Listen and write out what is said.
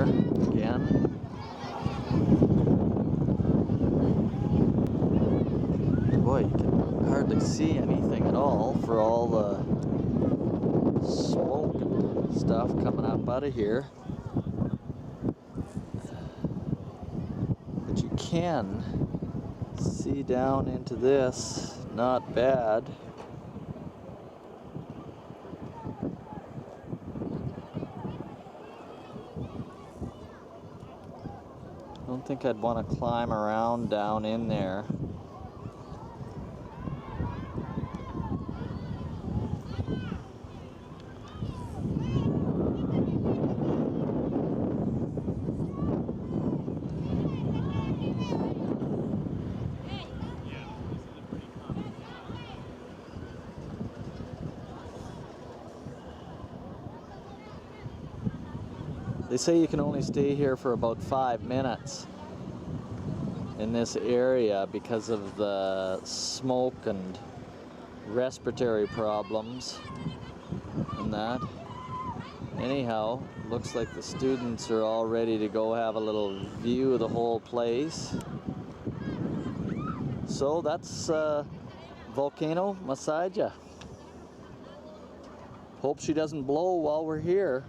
here again. Boy, you can hardly see anything at all for all the smoke and stuff coming up out of here. But you can see down into this, not bad. I don't think I'd want to climb around down in there. They say you can only stay here for about 5 minutes in this area because of the smoke and respiratory problems and that. Anyhow, looks like the students are all ready to go have a little view of the whole place. So that's Volcano, Masaya. Hope she doesn't blow while we're here.